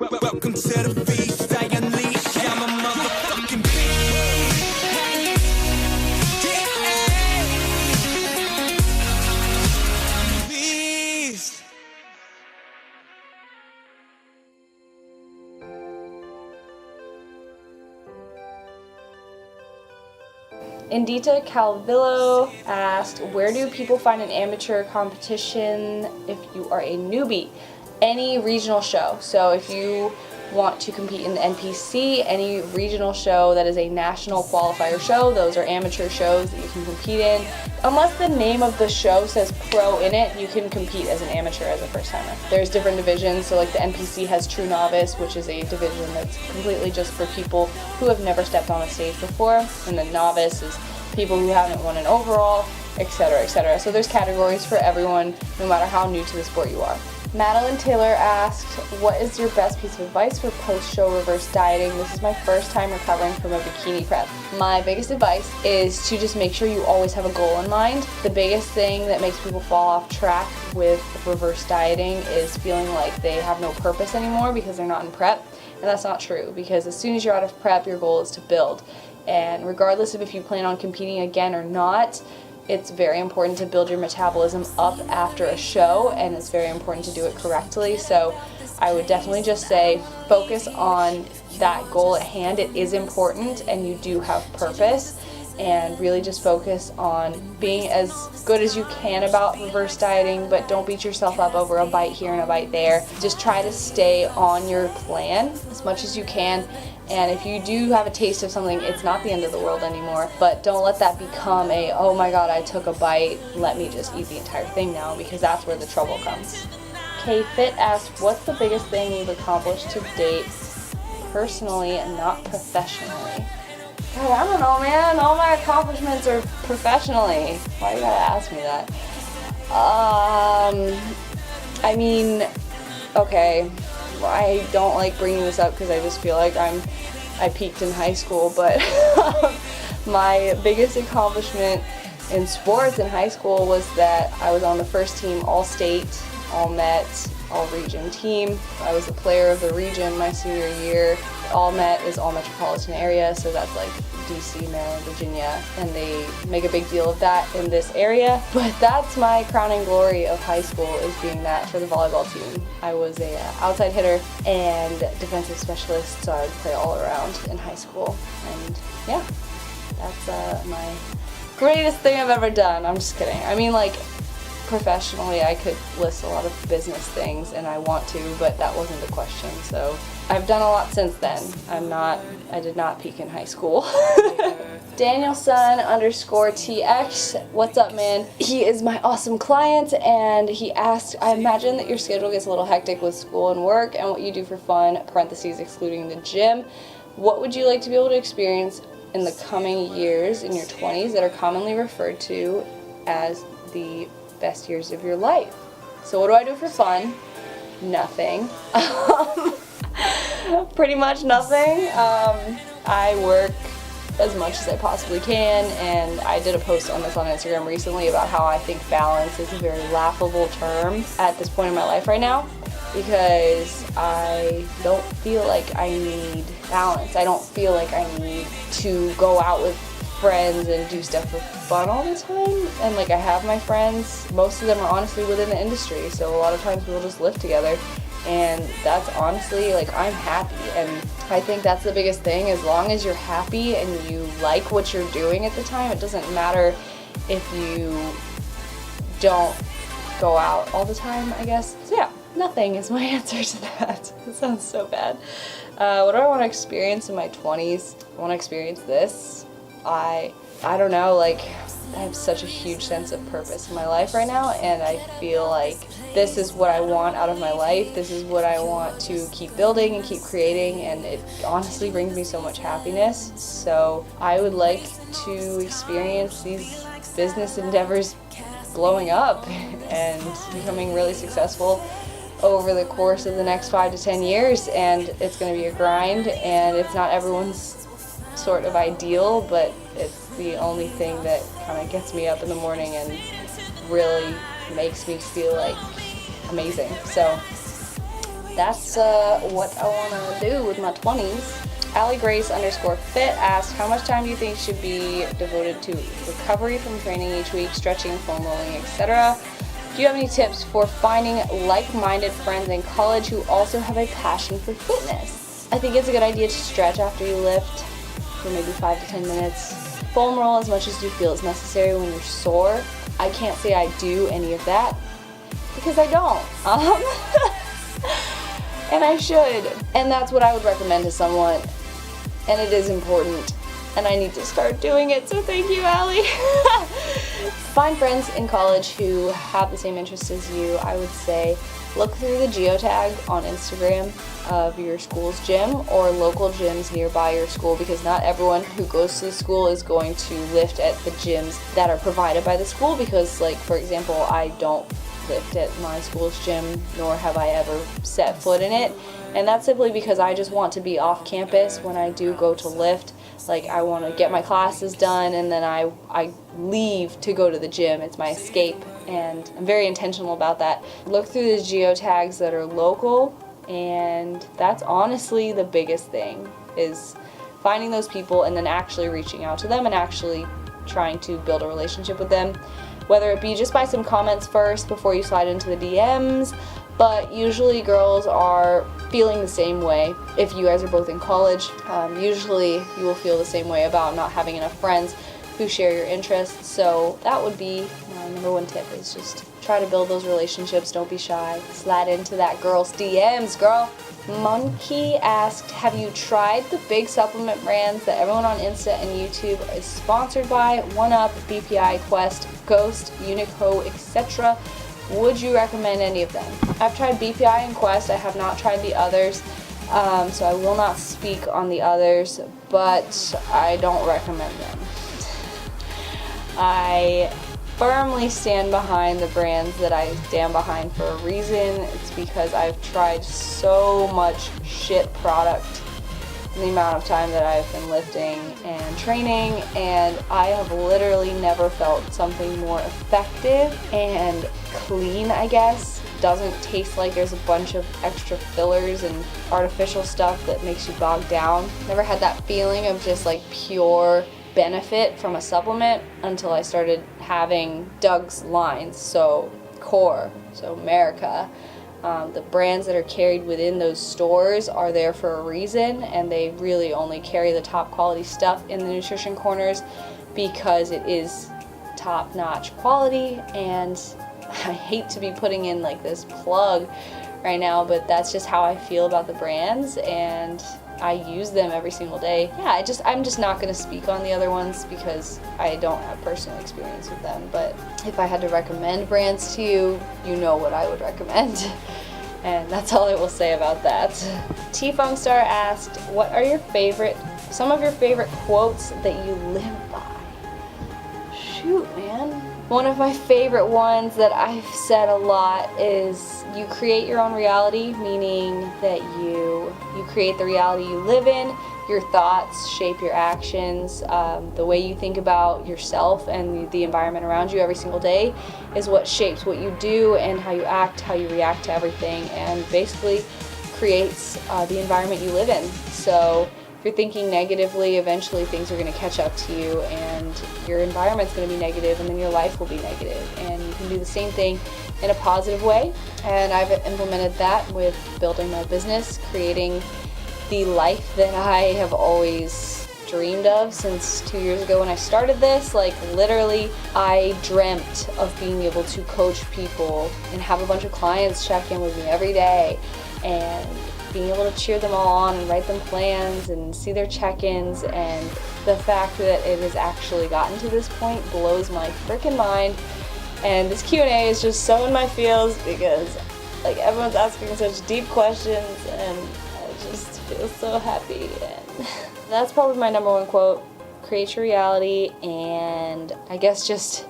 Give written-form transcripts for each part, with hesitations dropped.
Welcome to the beast, I unleash, I'm a motherfucking beast. Indita Calvillo asked, where do people find an amateur competition if you are a newbie? Any regional show. So if you want to compete in the NPC, any regional show that is a national qualifier show, those are amateur shows that you can compete in. Unless the name of the show says pro in it, you can compete as an amateur as a first timer. There's different divisions, so like the NPC has True Novice, which is a division that's completely just for people who have never stepped on a stage before, and the Novice is people who haven't won an overall, etc., etc. So there's categories for everyone, no matter how new to the sport you are. Madeline Taylor asked, what is your best piece of advice for post-show reverse dieting? This is my first time recovering from a bikini prep. My biggest advice is to just make sure you always have a goal in mind. The biggest thing that makes people fall off track with reverse dieting is feeling like they have no purpose anymore because they're not in prep. And that's not true, because as soon as you're out of prep, your goal is to build. And regardless of if you plan on competing again or not, it's very important to build your metabolism up after a show, and it's very important to do it correctly. So I would definitely just say focus on that goal at hand. It is important and you do have purpose, and really just focus on being as good as you can about reverse dieting, but don't beat yourself up over a bite here and a bite there. Just try to stay on your plan as much as you can. And if you do have a taste of something, it's not the end of the world anymore, but don't let that become a, oh my god, I took a bite, let me just eat the entire thing now, because that's where the trouble comes. K-Fit asked, what's the biggest thing you've accomplished to date, personally and not professionally? God, I don't know, man. All my accomplishments are professionally. Why you gotta ask me that? I mean, okay. I don't like bringing this up because I just feel like I peaked in high school, but my biggest accomplishment in sports in high school was that I was on the first team all-state, all-met, all-region team. I was the player of the region my senior year. All-met is all-metropolitan area, so that's like DC, Maryland, Virginia, and they make a big deal of that in this area. But that's my crowning glory of high school, is being that for the volleyball team. I was a outside hitter and defensive specialist, so I would play all around in high school. And yeah, that's my greatest thing I've ever done. I'm just kidding. I mean, like, professionally, I could list a lot of business things, and I want to, but that wasn't the question. So I've done a lot since then. I did not peak in high school. Danielson_TX, what's up, man? He is my awesome client, and he asked, I imagine that your schedule gets a little hectic with school and work and what you do for fun, parentheses excluding the gym. What would you like to be able to experience in the coming years in your 20s that are commonly referred to as the best years of your life? So what do I do for fun? Nothing. Pretty much nothing. I work as much as I possibly can, and I did a post on this on Instagram recently about how I think balance is a very laughable term at this point in my life right now, because I don't feel like I need balance. I don't feel like I need to go out with friends and do stuff for fun all the time. And like, I have my friends, most of them are honestly within the industry, so a lot of times we'll just live together, and that's honestly, like, I'm happy. And I think that's the biggest thing. As long as you're happy and you like what you're doing at the time, it doesn't matter if you don't go out all the time, I guess. So yeah, nothing is my answer to that. It sounds so bad. What do I want to experience in my 20s? I want to experience this. I don't know, like, I have such a huge sense of purpose in my life right now, and I feel like this is what I want out of my life. This is what I want to keep building and keep creating, and it honestly brings me so much happiness. So I would like to experience these business endeavors blowing up and becoming really successful over the course of the next 5 to 10 years, and it's going to be a grind, and it's not everyone's sort of ideal, but it's the only thing that kind of gets me up in the morning and really makes me feel like amazing. So that's what I want to do with my 20s. Allie Grace _fit asked, how much time do you think should be devoted to recovery from training each week, stretching, foam rolling, etc.? Do you have any tips for finding like-minded friends in college who also have a passion for fitness? I think it's a good idea to stretch after you lift for maybe 5 to 10 minutes. Foam roll as much as you feel is necessary when you're sore. I can't say I do any of that because I don't. And I should. And that's what I would recommend to someone. And it is important. And I need to start doing it, so thank you, Allie. Find friends in college who have the same interests as you. I would say look through the geotag on Instagram of your school's gym or local gyms nearby your school, because not everyone who goes to the school is going to lift at the gyms that are provided by the school, because, like, for example, I don't lift at my school's gym, nor have I ever set foot in it. And that's simply because I just want to be off campus when I do go to lift. Like, I want to get my classes done and then I leave to go to the gym. It's my escape, and I'm very intentional about that. Look through the geotags that are local, and that's honestly the biggest thing, is finding those people and then actually reaching out to them and actually trying to build a relationship with them, whether it be just by some comments first before you slide into the DMs. But usually girls are feeling the same way. If you guys are both in college, usually you will feel the same way about not having enough friends who share your interests. So that would be my number one tip, is just try to build those relationships. Don't be shy. Slide into that girl's DMs, girl. Monkey asked, have you tried the big supplement brands that everyone on Insta and YouTube is sponsored by? 1UP, BPI, Quest, Ghost, Unico, etc. Would you recommend any of them? I've tried BPI and Quest. I have not tried the others, so I will not speak on the others, but I don't recommend them. I firmly stand behind the brands that I stand behind for a reason. It's because I've tried so much shit product in the amount of time that I've been lifting and training, and I have literally never felt something more effective and clean, I guess. Doesn't taste like there's a bunch of extra fillers and artificial stuff that makes you bogged down. Never had that feeling of just like pure benefit from a supplement until I started having Doug's lines, so Core, so America. The brands that are carried within those stores are there for a reason, and they really only carry the top quality stuff in the nutrition corners because it is top-notch quality. And I hate to be putting in like this plug right now, but that's just how I feel about the brands, and I use them every single day. Yeah, I'm just not going to speak on the other ones because I don't have personal experience with them. But if I had to recommend brands to you, you know what I would recommend. And that's all I will say about that. T-Funkstar asked, what are some of your favorite quotes that you live by? Shoot, man. One of my favorite ones that I've said a lot is, you create your own reality, meaning that you create the reality you live in. Your thoughts shape your actions. The way you think about yourself and the environment around you every single day is what shapes what you do and how you act, how you react to everything, and basically creates the environment you live in. So if you're thinking negatively, eventually things are going to catch up to you, and your environment's going to be negative, and then your life will be negative. And you can do the same thing in a positive way, and I've implemented that with building my business, creating the life that I have always dreamed of since 2 years ago when I started this. Like, literally, I dreamt of being able to coach people and have a bunch of clients check in with me every day, and being able to cheer them all on and write them plans and see their check-ins. And the fact that it has actually gotten to this point blows my freaking mind. And this Q&A is just so in my feels because, like, everyone's asking such deep questions, and I just feel so happy. And that's probably my number one quote. Create your reality, and I guess just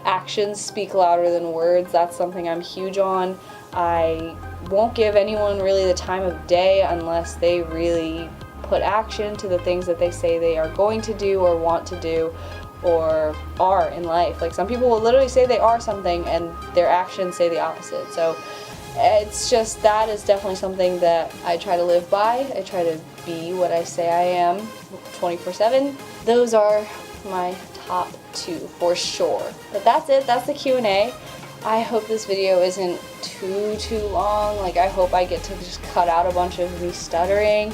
actions speak louder than words. That's something I'm huge on. I won't give anyone really the time of day unless they really put action to the things that they say they are going to do or want to do or are in life. Like, some people will literally say they are something and their actions say the opposite. So it's just, that is definitely something that I try to live by. I try to be what I say I am 24/7. Those are my top 2 for sure. But that's it. That's the Q&A. I hope this video isn't too long. Like, I hope I get to just cut out a bunch of me stuttering.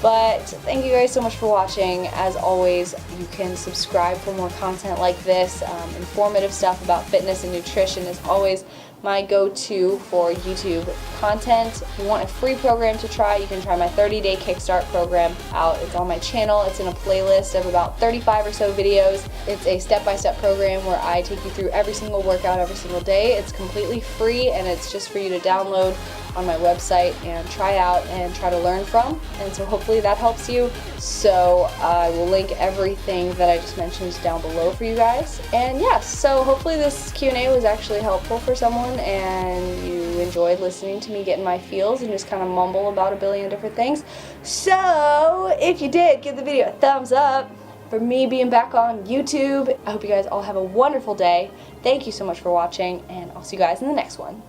But thank you guys so much for watching. As always, you can subscribe for more content like this. Informative stuff about fitness and nutrition is always my go-to for YouTube content. If you want a free program to try, you can try my 30-day Kickstart program out. It's on my channel. It's in a playlist of about 35 or so videos. It's a step-by-step program where I take you through every single workout every single day. It's completely free, and it's just for you to download on my website and try out and try to learn from. And so hopefully that helps you. So I will link everything that I just mentioned down below for you guys. And yes, so hopefully this Q&A was actually helpful for someone and you enjoyed listening to me get in my feels and just kind of mumble about a billion different things. So if you did, give the video a thumbs up for me being back on YouTube. I hope you guys all have a wonderful day. Thank you so much for watching, and I'll see you guys in the next one.